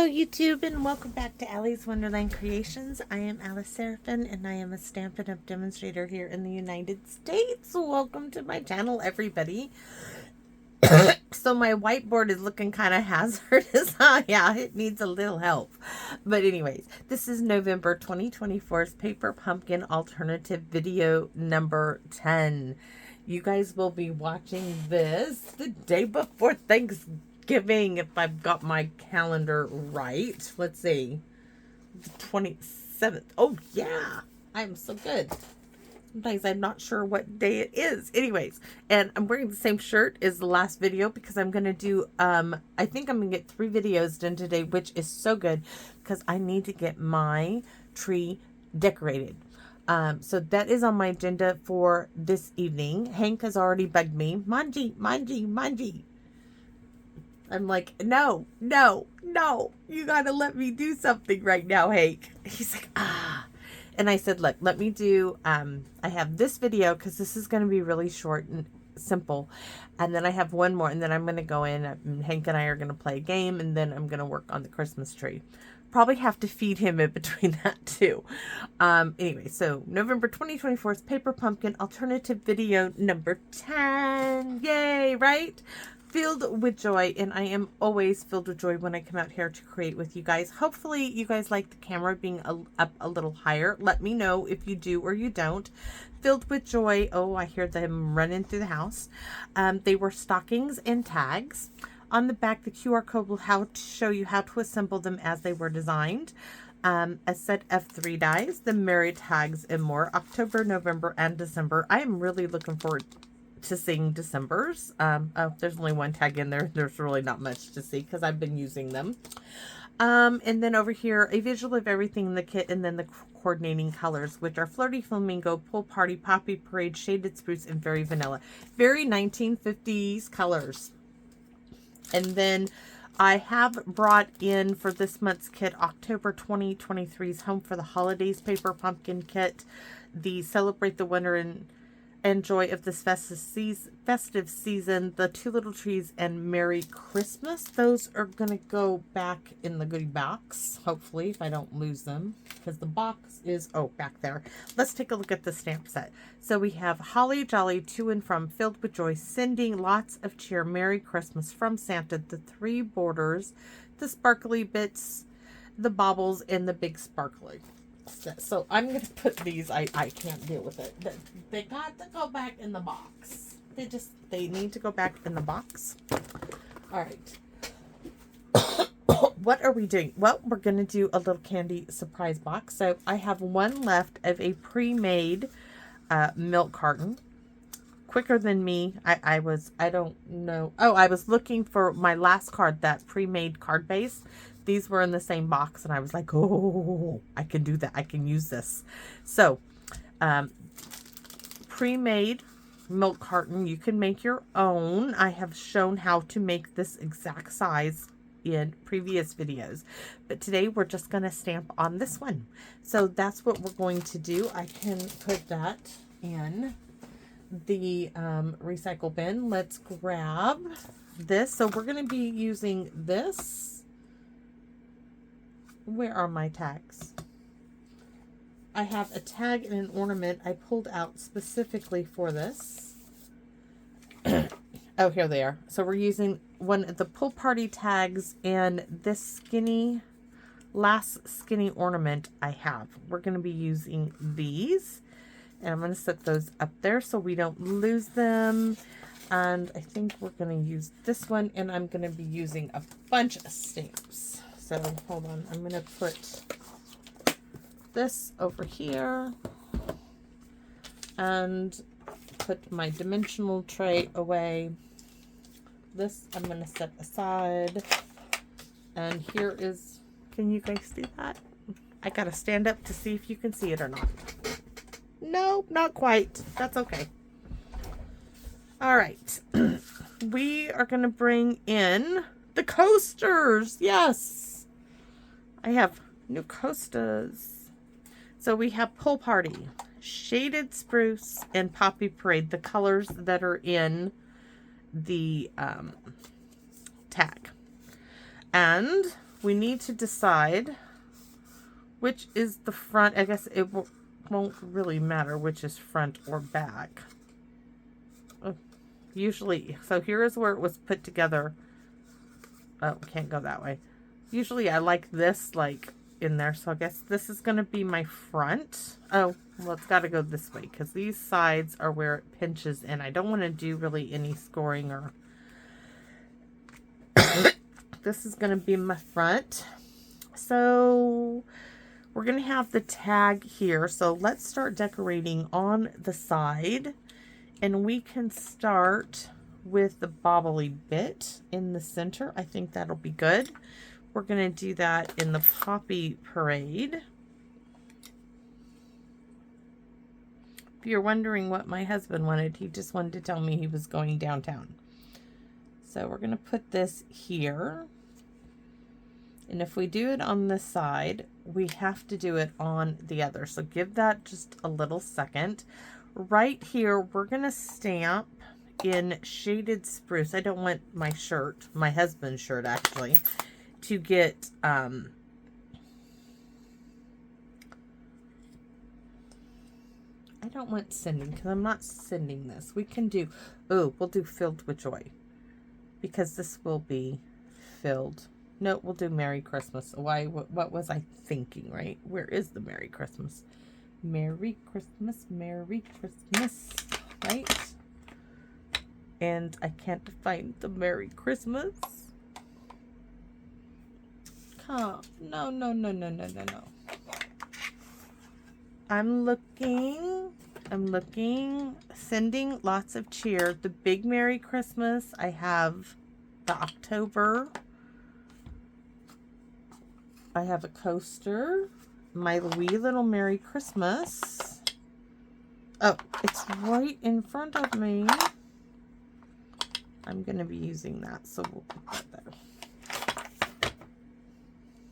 Hello YouTube and welcome back to Allie's Wonderland Creations. I am Alice Seraphin and I am a Stampin' Up! Demonstrator here in the United States. Welcome to my channel, everybody. So my whiteboard is looking kind of hazardous. Yeah, it needs a little help. But anyways, this is November 2024's Paper Pumpkin Alternative video number 10. You guys will be watching this the day before Thanksgiving, if I've got my calendar right. Let's see. The 27th. Oh, yeah. I'm so good. Sometimes I'm not sure what day it is. Anyways, and I'm wearing the same shirt as the last video because I'm going to do, I think I'm going to get 3 videos done today, which is so good because I need to get my tree decorated. So that is on my agenda for this evening. Hank has already bugged me. Manji, Manji, Manji. I'm like, no, you got to let me do something right now, Hank. He's like, ah. And I said, look, let me do, I have this video because this is going to be really short and simple. And then I have one more, and then I'm going to go in, and Hank and I are going to play a game, and then I'm going to work on the Christmas tree. Probably have to feed him in between that too. Anyway, so November 2024's Paper Pumpkin Alternative video number 10. Yay, right? Filled with joy, and I am always filled with joy when I come out here to create with you guys. Hopefully you guys like the camera being up a little higher. Let me know if you do or you don't. Filled with joy. Oh, I hear them running through the house. They were stockings and tags. On the back, the QR code will show you how to assemble them as they were designed. A set of 3 dies, the Merry tags, and more. October, November, and December. I am really looking forward to seeing December's. Oh, there's only 1 tag in there. There's really not much to see because I've been using them. And then over here, a visual of everything in the kit, and then the coordinating colors, which are Flirty Flamingo, Pool Party, Poppy Parade, Shaded Spruce, and Very Vanilla. Very 1950s colors. And then I have brought in for this month's kit, October 2023's Home for the Holidays Paper Pumpkin Kit, the Celebrate the Wonder and Joy of this festive season, the 2 Little Trees, and Merry Christmas. Those are going to go back in the goodie box, hopefully, if I don't lose them, because the box is, oh, back there. Let's take a look at the stamp set. So we have Holly Jolly, To and From, Filled with Joy, Sending Lots of Cheer, Merry Christmas, From Santa, the 3 borders, the sparkly bits, the baubles, and the big sparkly. So I'm going to put these, I can't deal with it. They got to go back in the box. They need to go back in the box. All right. What are we doing? Well, we're going to do a little candy surprise box. So I have 1 left of a pre-made milk carton. Quicker than me. I don't know. Oh, I was looking for my last card, that pre-made card base. These were in the same box, and I was like, oh, I can do that. I can use this. So, pre-made milk carton. You can make your own. I have shown how to make this exact size in previous videos. But today, we're just going to stamp on this one. So, that's what we're going to do. I can put that in the recycle bin. Let's grab this. So, we're going to be using this. Where are my tags? I have a tag and an ornament I pulled out specifically for this. Oh, here they are. So we're using one of the Pool Party tags and this last skinny ornament I have. We're going to be using these. And I'm going to set those up there so we don't lose them. And I think we're going to use this one. And I'm going to be using a bunch of stamps. So hold on, I'm going to put this over here and put my dimensional tray away. This I'm going to set aside. And here is, can you guys see that? I got to stand up to see if you can see it or not. No, not quite. That's okay. All right. We are going to bring in the coasters. Yes. I have new coasters. So we have Pool Party, Shaded Spruce, and Poppy Parade, the colors that are in the tag. And we need to decide which is the front. I guess it won't really matter which is front or back. Usually, so here is where it was put together. Oh, can't go that way. Usually I like this like in there, so I guess this is going to be my front. Oh, well, it's got to go this way because these sides are where it pinches in. I don't want to do really any scoring or... This is going to be my front. So we're going to have the tag here. So let's start decorating on the side. And we can start with the bobbly bit in the center. I think that'll be good. We're going to do that in the Poppy Parade. If you're wondering what my husband wanted, he just wanted to tell me he was going downtown. So we're going to put this here. And if we do it on this side, we have to do it on the other. So give that just a little second. Right here, we're going to stamp in Shaded Spruce. I don't want my shirt, my husband's shirt actually, to get I don't want sending because I'm not sending this. We can do, oh, we'll do Filled with Joy because this will be filled. No, we'll do Merry Christmas. Why? What was I thinking, right? Where is the Merry Christmas? Merry Christmas, Merry Christmas, right? And I can't find the Merry Christmas. Come, no. I'm looking, sending lots of cheer. The big Merry Christmas, I have the October. I have a coaster. My wee little Merry Christmas. Oh, it's right in front of me. I'm going to be using that, so we'll put that there.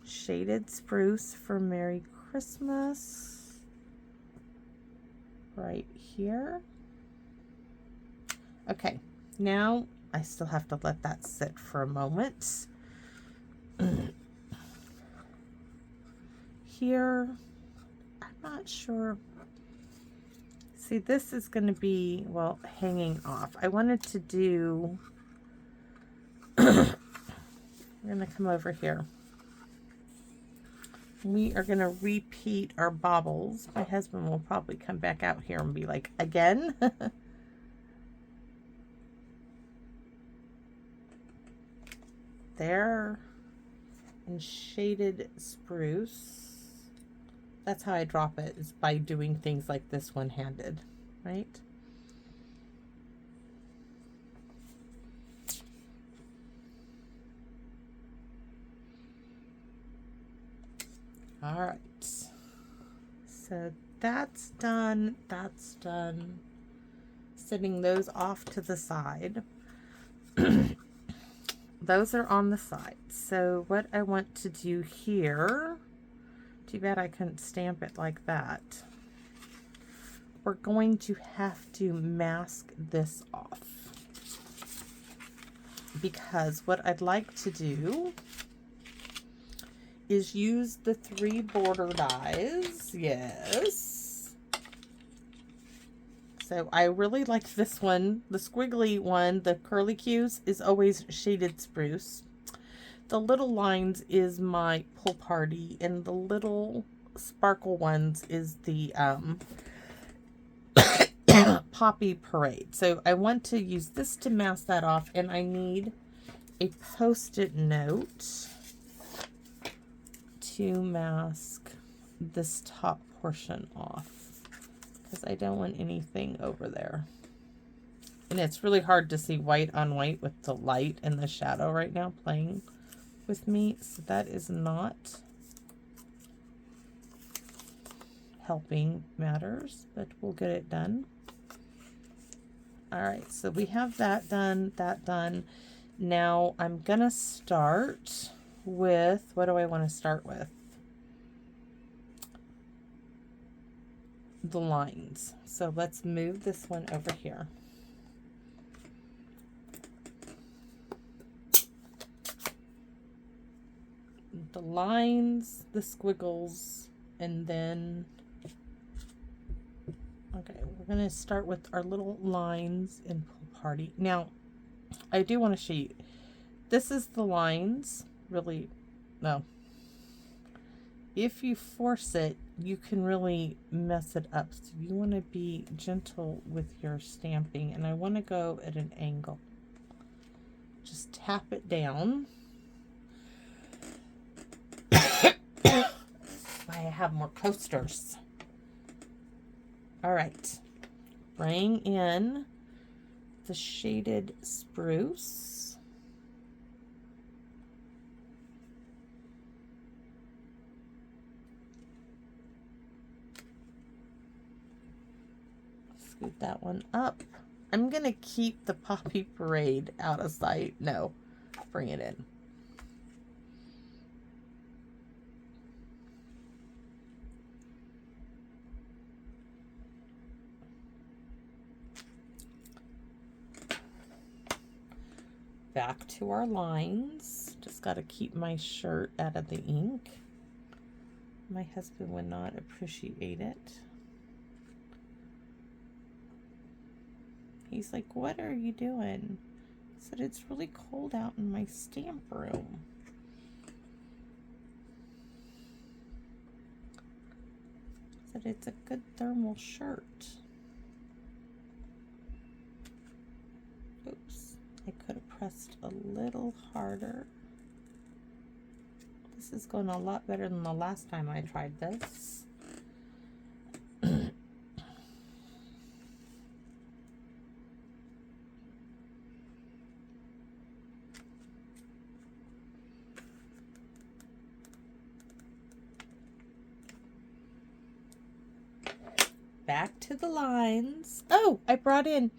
Shaded Spruce for Merry Christmas. Right here. Okay, now I still have to let that sit for a moment. Here, I'm not sure. See, this is going to be, well, hanging off. I wanted to do, we're going to come over here. We are going to repeat our baubles. My husband will probably come back out here and be like, again? There. And Shaded Spruce. That's how I drop it, is by doing things like this one-handed, right? All right. So that's done. That's done. Setting those off to the side. Those are on the side. So what I want to do here... Too bad I couldn't stamp it like that. We're going to have to mask this off. Because what I'd like to do is use the 3 border dies. Yes. So I really like this one. The squiggly one, the curly cues, is always Shaded Spruce. The little lines is my Pull Party, and the little sparkle ones is the Poppy Parade. So I want to use this to mask that off, and I need a Post-it note to mask this top portion off, because I don't want anything over there. And it's really hard to see white on white with the light and the shadow right now playing with me, so that is not helping matters, but we'll get it done. All right, so we have that done, that done. Now I'm gonna start with, what do I want to start with? The lines. So let's move this one over here. the lines, the squiggles, and then, okay, we're going to start with our little lines in Pool Party. Now, I do want to show you, this is the lines, really, no. If you force it, you can really mess it up. So you want to be gentle with your stamping, and I want to go at an angle. Just tap it down. I have more coasters. All right, bring in the shaded spruce. Scoot that one up. I'm gonna keep the Poppy Parade out of sight. No, bring it in. Back to our lines. Just got to keep my shirt out of the ink. My husband would not appreciate it. He's like, what are you doing? I said, it's really cold out in my stamp room. I said, it's a good thermal shirt. Oops, I could have pressed a little harder. This is going a lot better than the last time I tried this. Back to the lines. Oh, I brought in,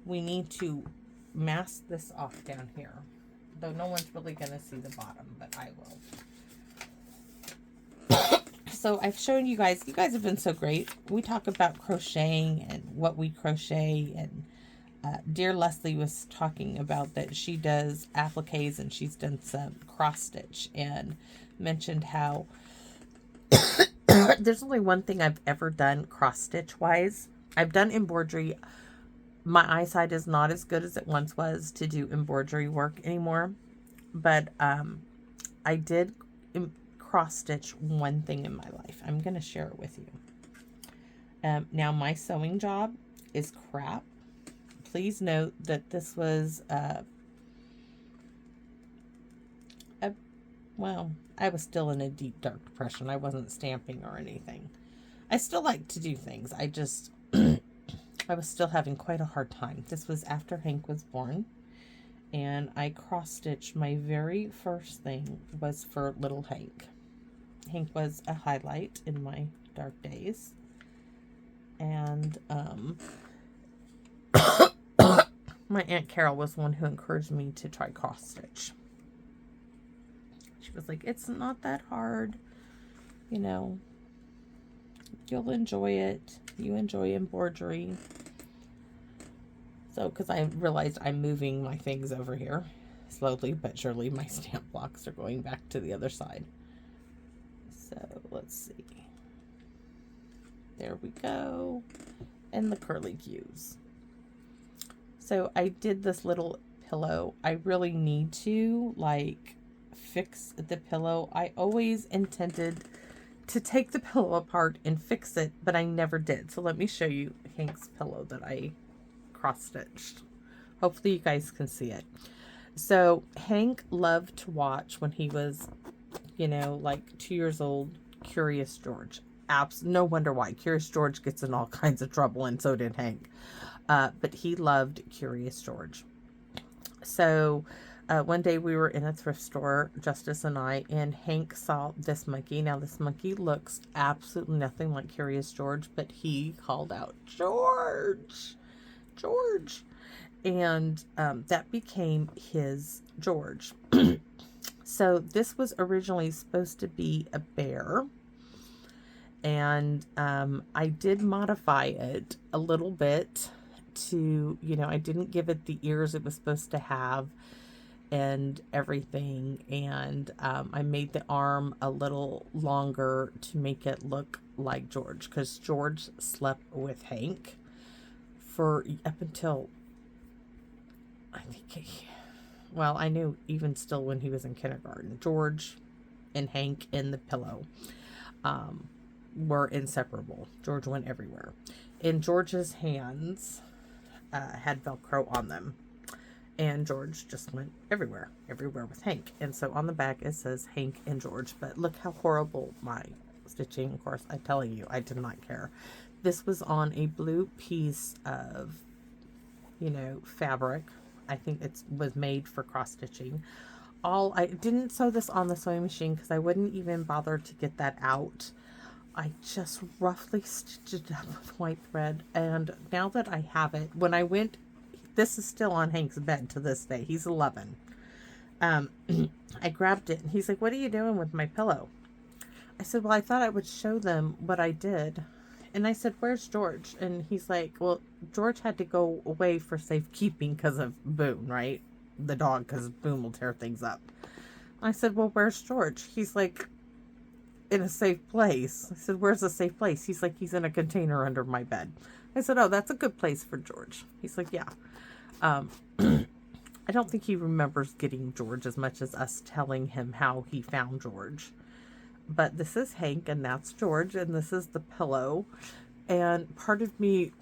we need to mask this off down here. Though no one's really going to see the bottom, but I will. So I've shown you guys have been so great. We talk about crocheting and what we crochet, and dear Leslie was talking about that she does appliques and she's done some cross stitch, and mentioned how there's only one thing I've ever done cross stitch wise. I've done embroidery. My eyesight is not as good as it once was to do embroidery work anymore, but I did cross stitch one thing in my life. I'm going to share it with you. Now my sewing job is crap. Please note that this was well, I was still in a deep dark depression. I wasn't stamping or anything. I still like to do things. I just I was still having quite a hard time. This was after Hank was born, and I cross-stitched. My very first thing was for little Hank. Hank was a highlight in my dark days, and my Aunt Carol was one who encouraged me to try cross-stitch. She was like, it's not that hard, you know, you'll enjoy it. You enjoy embroidery. So, because I realized I'm moving my things over here. Slowly but surely, my stamp blocks are going back to the other side. So, let's see. There we go. And the curly cues. So, I did this little pillow. I really need to, like, fix the pillow. I always intended to take the pillow apart and fix it, but I never did. So let me show you Hank's pillow that I cross-stitched. Hopefully you guys can see it. So Hank loved to watch, when he was, you know, like 2 years old, Curious George. No wonder why. Curious George gets in all kinds of trouble, and so did Hank. But he loved Curious George. So one day we were in a thrift store, Justice and I, and Hank saw this monkey. Now this monkey looks absolutely nothing like Curious George, but he called out, George, George. And that became his George. So this was originally supposed to be a bear. And I did modify it a little bit to, you know, I didn't give it the ears it was supposed to have. and everything. And I made the arm a little longer to make it look like George, because George slept with Hank for up until, I think well, I knew even still when he was in kindergarten, George and Hank in the pillow were inseparable. George went everywhere. And George's hands had Velcro on them. And George just went everywhere with Hank. And so on the back it says Hank and George. But look how horrible my stitching, of course, I'm telling you, I did not care. This was on a blue piece of, fabric. I think it was made for cross stitching. I didn't sew this on the sewing machine because I wouldn't even bother to get that out. I just roughly stitched it up with white thread. And now that I have it, when I went, this is still on Hank's bed to this day. He's 11. I grabbed it and he's like, "What are you doing with my pillow?" I said, "Well, I thought I would show them what I did." And I said, "Where's George?" And he's like, "Well, George had to go away for safekeeping because of Boone, right? The dog, because Boone will tear things up." I said, "Well, where's George?" He's like, "In a safe place." I said, "Where's a safe place?" He's like, "He's in a container under my bed." I said, "Oh, that's a good place for George." He's like, "Yeah." I don't think he remembers getting George as much as us telling him how he found George. But this is Hank, and that's George, and this is the pillow. And part of me,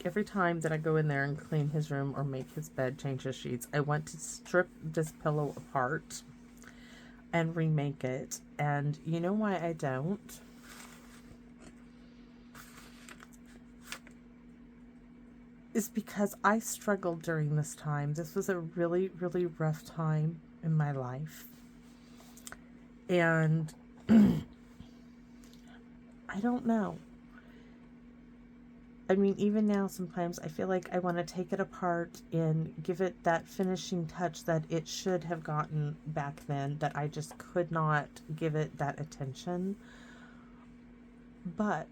every time that I go in there and clean his room or make his bed, change his sheets, I want to strip this pillow apart and remake it. And you know why I don't? Is because I struggled during this time. This was a really, really rough time in my life. And I don't know. I mean, even now, sometimes I feel like I want to take it apart and give it that finishing touch that it should have gotten back then, that I just could not give it that attention. But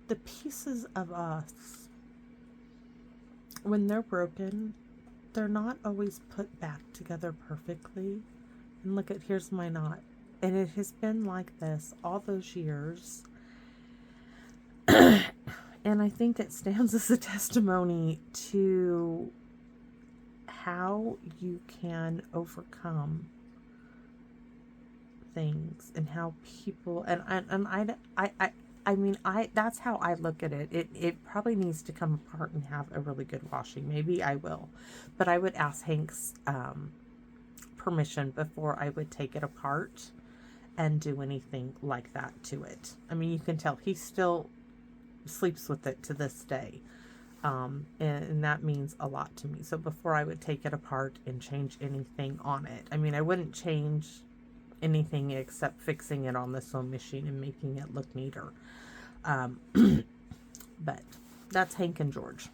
the pieces of us, when they're broken, they're not always put back together perfectly. And look at, here's my knot. And it has been like this all those years. And I think it stands as a testimony to how you can overcome things, and how people, I mean, that's how I look at it. It probably needs to come apart and have a really good washing. Maybe I will. But I would ask Hank's permission before I would take it apart and do anything like that to it. I mean, you can tell he still sleeps with it to this day. And that means a lot to me. So before I would take it apart and change anything on it, I mean, I wouldn't change anything except fixing it on the sewing machine and making it look neater. But that's Hank and George.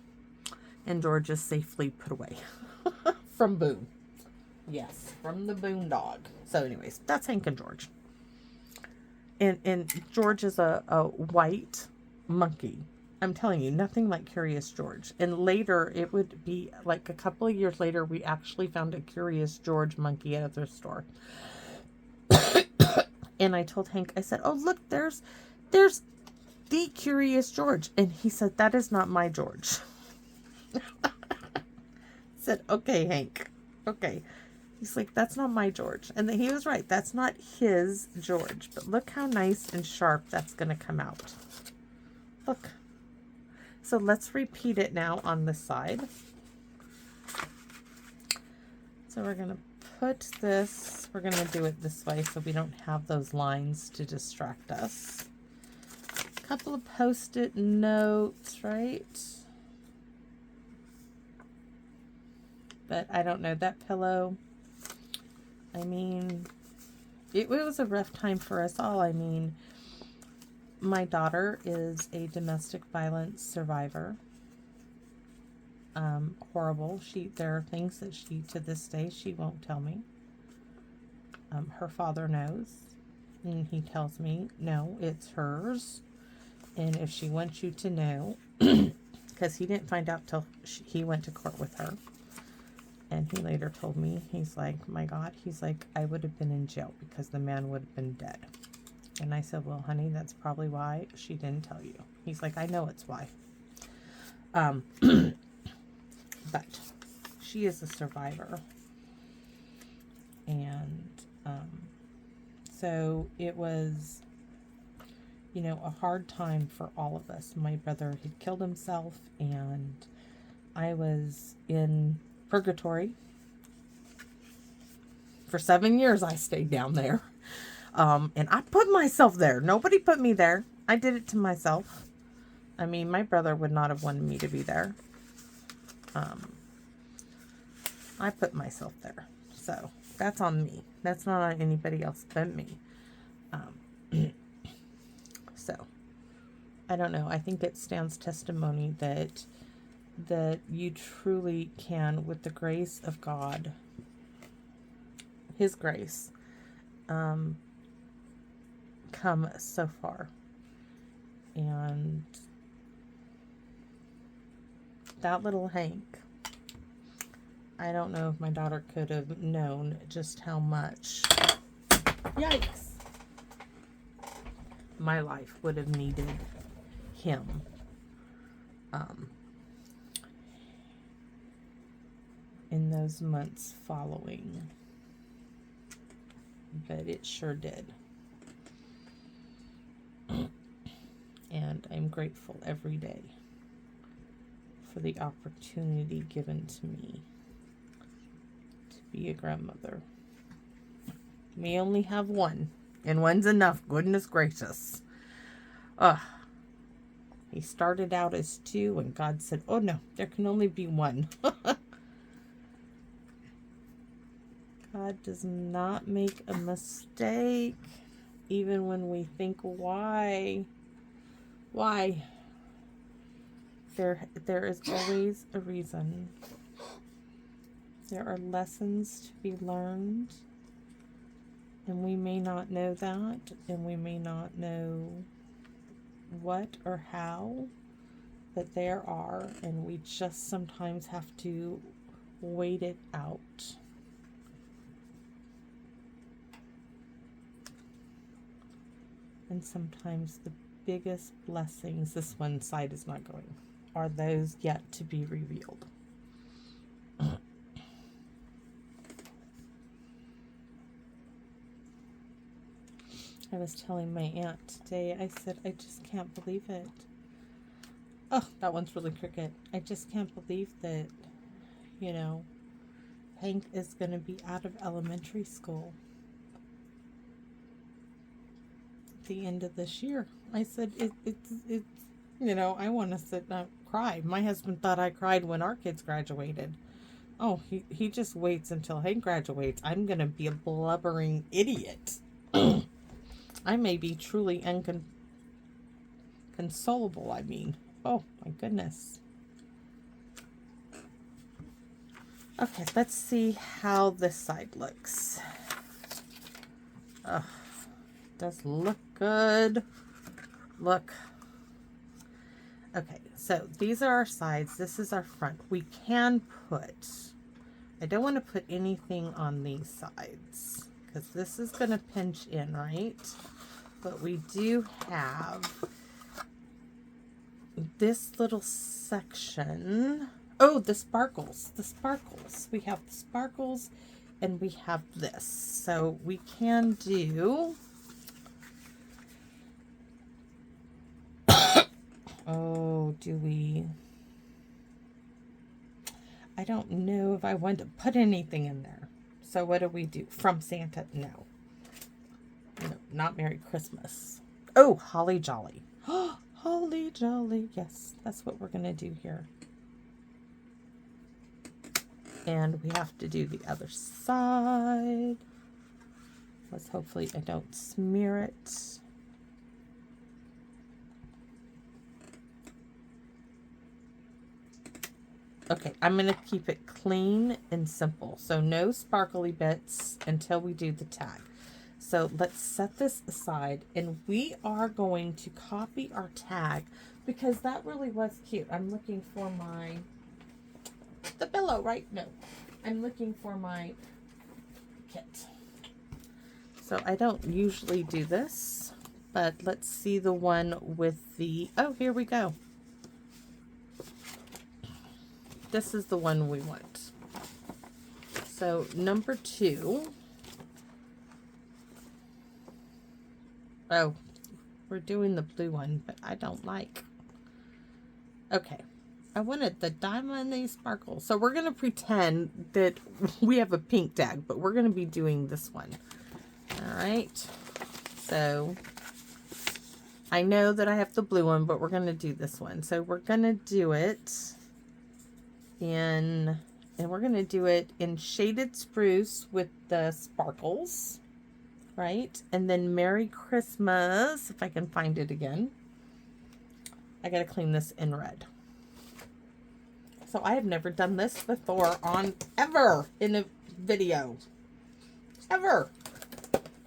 And George is safely put away from Boone. Yes, from the Boone dog. So anyways, that's Hank and George. And George is a white monkey. I'm telling you, nothing like Curious George. And later, it would be like a couple of years later, we actually found a Curious George monkey at a thrift store. And I told Hank, I said, "Oh, look, there's the Curious George." And he said, "That is not my George." I said, "Okay, Hank. Okay." He's like, "That's not my George." And he was right. That's not his George. But look how nice and sharp that's going to come out. Look. So let's repeat it now on this side. So we're going to put this, we're going to do it this way so we don't have those lines to distract us. A couple of post-it notes, right? But I don't know, that pillow, I mean, it was a rough time for us all. I mean, my daughter is a domestic violence survivor. Horrible. There are things that she, to this day, she won't tell me. Her father knows, and he tells me, "No, it's hers. And if she wants you to know," because he didn't find out till he went to court with her. And he later told me, he's like, my God, he's like, I would have been in jail because the man would have been dead. And I said, well, honey, that's probably why she didn't tell you. He's like, I know it's why. But she is a survivor. And so it was, you know, a hard time for all of us. My brother had killed himself, and I was in purgatory. For 7 years I stayed down there. And I put myself there. Nobody put me there. I did it to myself. I mean, my brother would not have wanted me to be there. I put myself there. So that's on me. That's not on anybody else but me. So I don't know. I think it stands testimony that you truly can, with the grace of God, His grace, come so far. And that little Hank, I don't know if my daughter could have known just how much, yikes, my life would have needed him. In those months following. But it sure did. And I'm grateful every day for the opportunity given to me to be a grandmother. We only have one, and one's enough, goodness gracious. He started out as 2, and God said, oh no, there can only be 1. God does not make a mistake, even when we think, why? There is always a reason. There are lessons to be learned, and we may not know that, and we may not know what or how, but there are, and we just sometimes have to wait it out. And sometimes the biggest blessings, this one side is not going, are those yet to be revealed. I was telling my aunt today, I said, I just can't believe it. Oh, that one's really crooked. I just can't believe that, you know, Hank is going to be out of elementary school the end of this year. I said, it's you know, I want to sit and cry. My husband thought I cried when our kids graduated. Oh, he just waits until Hank graduates. I'm going to be a blubbering idiot. I may be truly inconsolable, I mean. Oh, my goodness. Okay, let's see how this side looks. Does look good. Look. Okay, so these are our sides. This is our front. We can put, I don't want to put anything on these sides because this is going to pinch in, right? But we do have this little section. Oh, the sparkles. The sparkles. We have the sparkles and we have this. So we can do... Oh, do we? I don't know if I want to put anything in there. So what do we do? From Santa? No. No, not Merry Christmas. Oh, Holly Jolly. Holly Jolly. Yes, that's what we're going to do here. And we have to do the other side. Let's hopefully I don't smear it. Okay, I'm going to keep it clean and simple. So no sparkly bits until we do the tag. So let's set this aside, and we are going to copy our tag because that really was cute. I'm looking for the pillow, right? No, I'm looking for my kit. So I don't usually do this, but let's see the one with the, oh, here we go. This is the one we want. So number 2. Oh, we're doing the blue one, but I don't like. Okay. I wanted the diamond sparkle. So we're going to pretend that we have a pink tag, but we're going to be doing this one. All right. So I know that I have the blue one, but we're going to do this one. So we're going to do it and we're going to do it in shaded spruce with the sparkles, right? And then Merry Christmas, if I can find it again. I got to clean this in red. So I have never done this before ever in a video. Ever.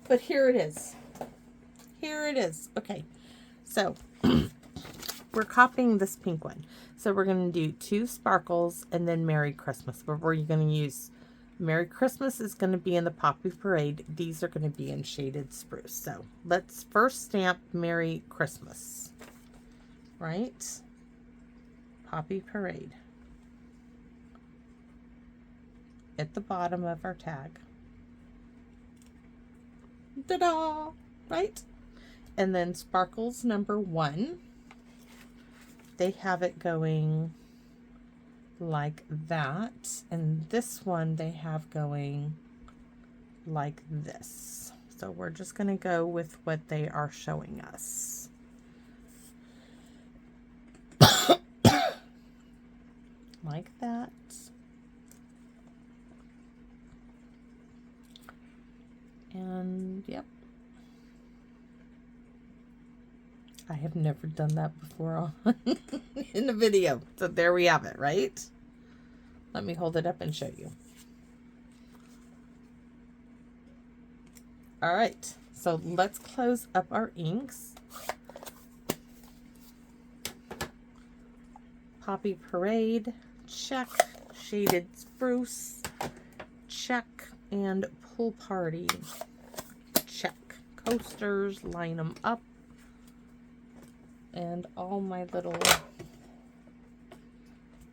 But here it is. Here it is. Okay. So we're copying this pink one. So we're going to do 2 sparkles and then Merry Christmas. But we're going to use Merry Christmas is going to be in the Poppy Parade. These are going to be in shaded spruce. So let's first stamp Merry Christmas. Right? Poppy Parade. At the bottom of our tag. Ta-da! Right? And then sparkles number 1. They have it going like that. And this one they have going like this. So we're just going to go with what they are showing us. Like that. And yep. I have never done that before in a video. So there we have it, right? Let me hold it up and show you. All right. So let's close up our inks. Poppy Parade, check. Shaded Spruce, check. And Pool Party, check. Coasters, line them up. And all my little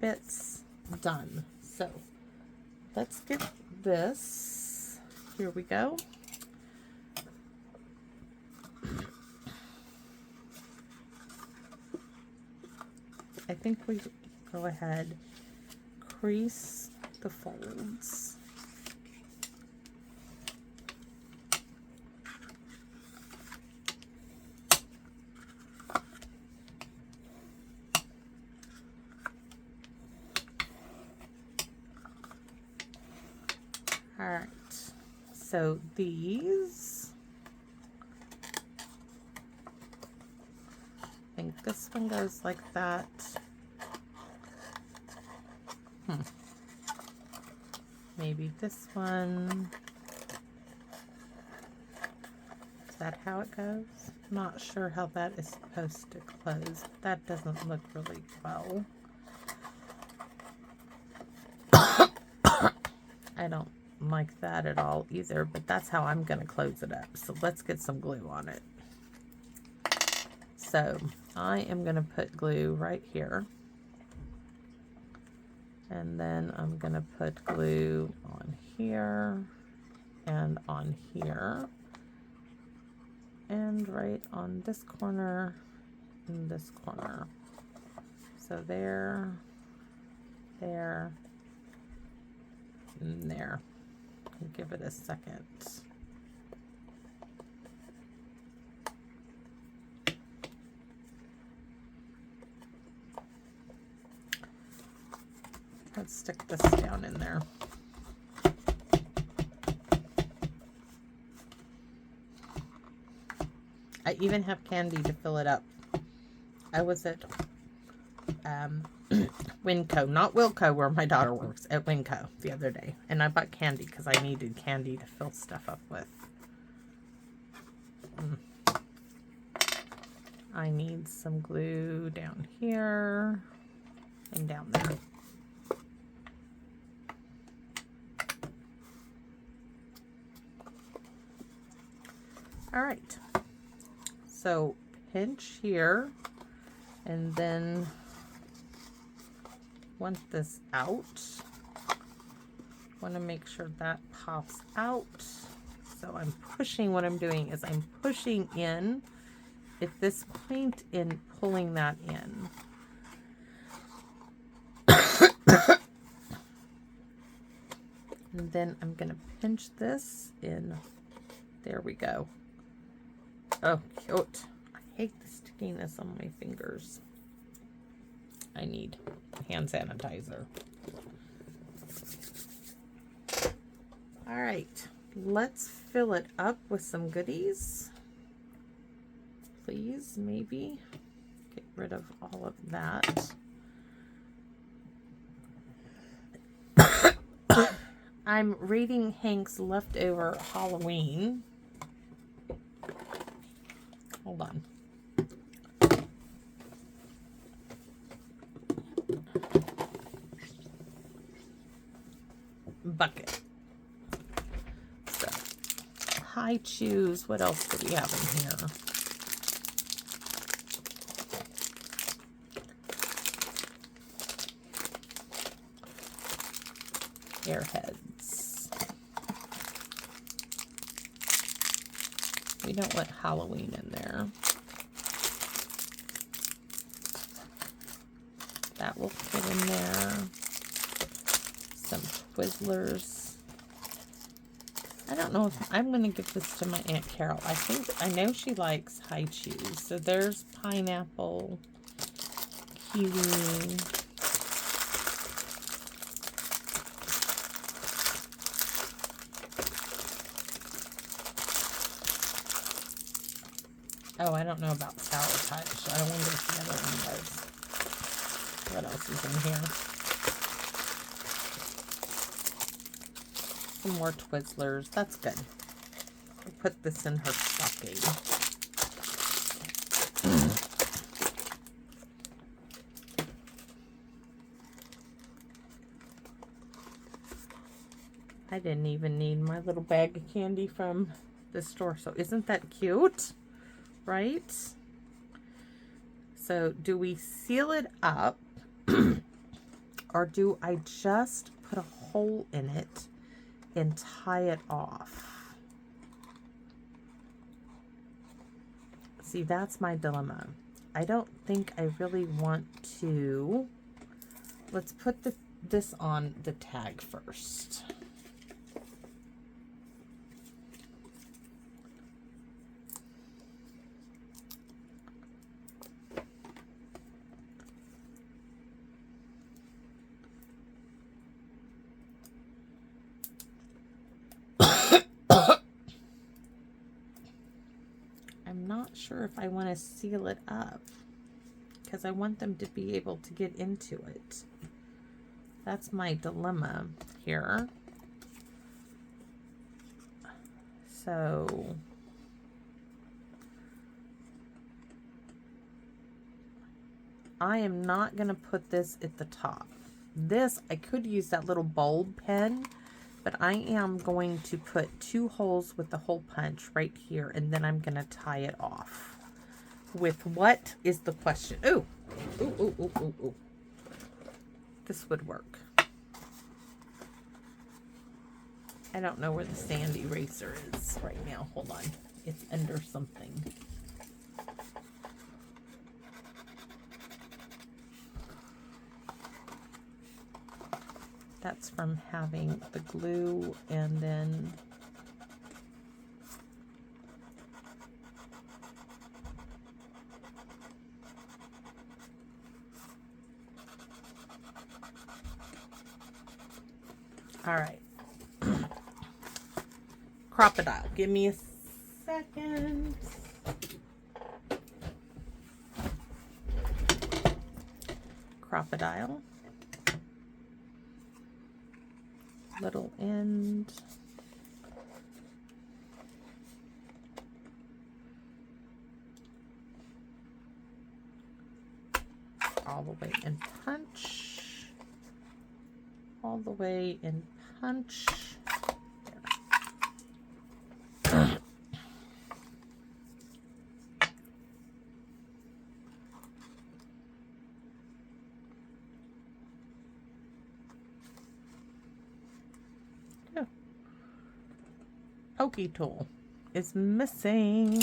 bits done. So let's get this. Here we go. I think we go ahead, crease the folds. All right, so these, I think this one goes like that. Maybe this one. Is that how it goes? Not sure how that is supposed to close. That doesn't look really well. I don't like that at all either, but that's how I'm going to close it up. So let's get some glue on it. So I am going to put glue right here. And then I'm going to put glue on here and on here. And right on this corner and this corner. So there, there, and there. I'll give it a second. Let's stick this down in there. I even have candy to fill it up. I was at Winco, not Wilco, where my daughter works, at Winco the other day. And I bought candy because I needed candy to fill stuff up with. I need some glue down here and down there. All right, so pinch here, and then want this out. Want to make sure that pops out. So I'm pushing, what I'm doing is I'm pushing in at this point and pulling that in. And then I'm going to pinch this in. There we go. Oh, cute. I hate the stickiness on my fingers. I need hand sanitizer. All right, let's fill it up with some goodies. Please, maybe. Get rid of all of that. I'm reading Hank's Leftover Halloween. Hold on. Bucket. So, high chews. What else do we have in here? Airheads. We don't want Halloween in there. That will fit in there. Some Twizzlers. I don't know if I'm going to give this to my Aunt Carol. I know she likes high chews. So there's pineapple, kiwi. Oh, I don't know about Sour Touch. I wonder if the other one does. What else is in here? Some more Twizzlers. That's good. I'll put this in her stocking. I didn't even need my little bag of candy from the store. So isn't that cute? Right? So do we seal it up or do I just put a hole in it and tie it off? See, that's my dilemma. I don't think I really want to. Let's put this on the tag first. I'm not sure if I want to seal it up because I want them to be able to get into it. That's my dilemma here. So I am not going to put this at the top. This, I could use that little bulb pen, but I am going to put 2 holes with the hole punch right here, and then I'm going to tie it off. With what is the question? Ooh, ooh, ooh, ooh, ooh, ooh. This would work. I don't know where the sand eraser is right now. Hold on. It's under something. That's from having the glue and then all right. Crocodile. Give me a second. Crocodile. Little end. the way and punch. All the way and punch. There. Oh. Pokey tool is missing.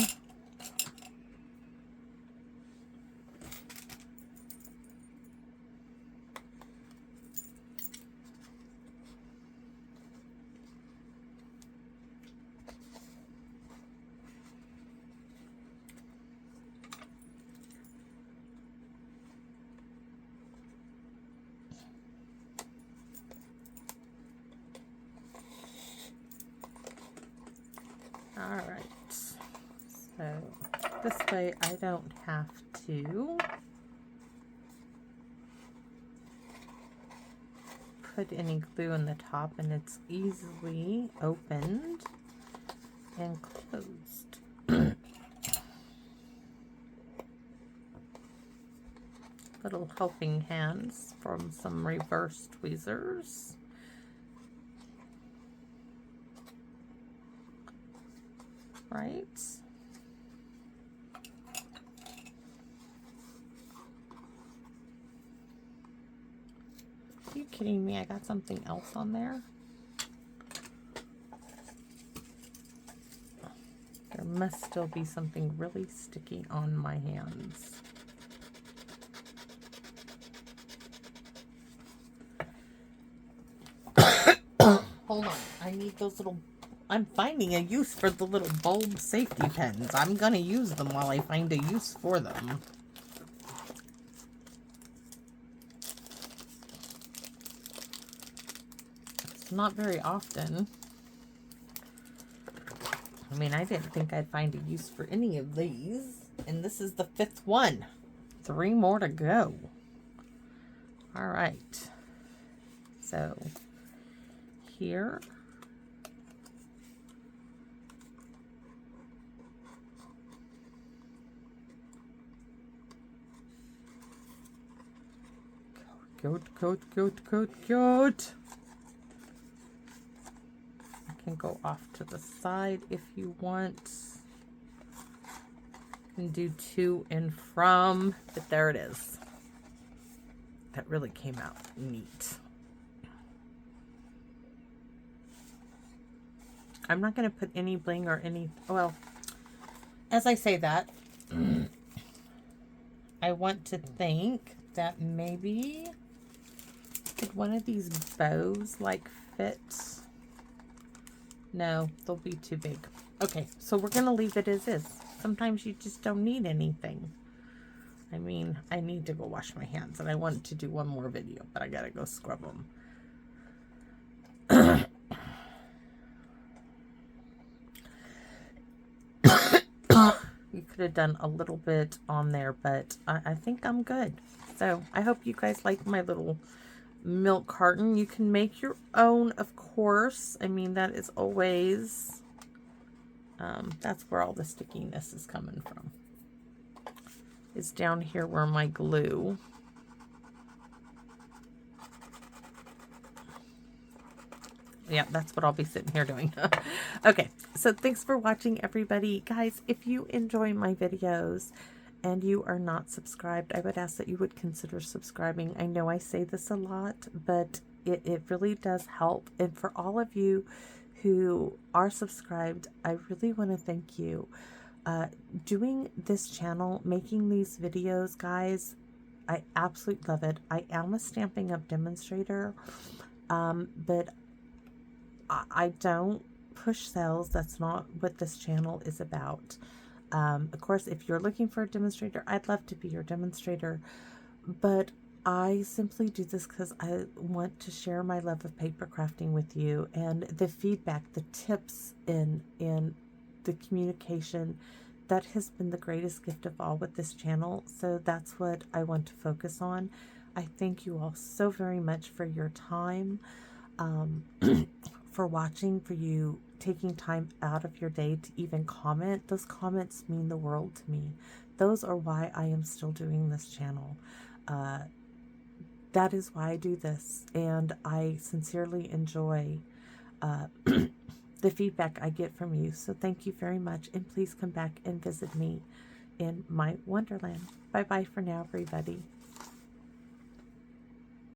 All right, so this way I don't have to put any glue in the top, and it's easily opened and closed. Little helping hands from some reverse tweezers. Right. Are you kidding me? I got something else on there. There must still be something really sticky on my hands. Hold on. I need those little... I'm finding a use for the little bulb safety pens. I'm going to use them while I find a use for them. It's not very often. I mean, I didn't think I'd find a use for any of these. And this is the 5th one. 3 more to go. All right. So, here... Goat. I can go off to the side if you want. You can do 2 and from, but there it is. That really came out neat. I'm not going to put any bling or any, well, as I say that, I want to think that maybe... Could one of these bows like fit? No, they'll be too big. Okay, so we're gonna leave it as is. Sometimes you just don't need anything. I mean, I need to go wash my hands, and I wanted to do one more video, but I gotta go scrub them. You could have done a little bit on there, but I think I'm good. So I hope you guys like my little milk carton. You can make your own, of course. I mean, that is always, that's where all the stickiness is coming from. It's down here where my glue. Yeah, that's what I'll be sitting here doing. Okay, so thanks for watching, everybody. Guys, if you enjoy my videos and you are not subscribed, I would ask that you would consider subscribing. I know I say this a lot, but it really does help. And for all of you who are subscribed, I really want to thank you. Doing this channel, making these videos, guys, I absolutely love it. I am a Stampin' Up demonstrator, but I don't push sales. That's not what this channel is about. Of course, if you're looking for a demonstrator, I'd love to be your demonstrator, but I simply do this because I want to share my love of paper crafting with you, and the feedback, the tips in the communication, that has been the greatest gift of all with this channel. So that's what I want to focus on. I thank you all so very much for your time, for watching, for you taking time out of your day to even comment. Those comments mean the world to me. Those are why I am still doing this channel. That is why I do this, and I sincerely enjoy the feedback I get from you. So thank you very much, and please come back and visit me in my wonderland. Bye bye for now, everybody.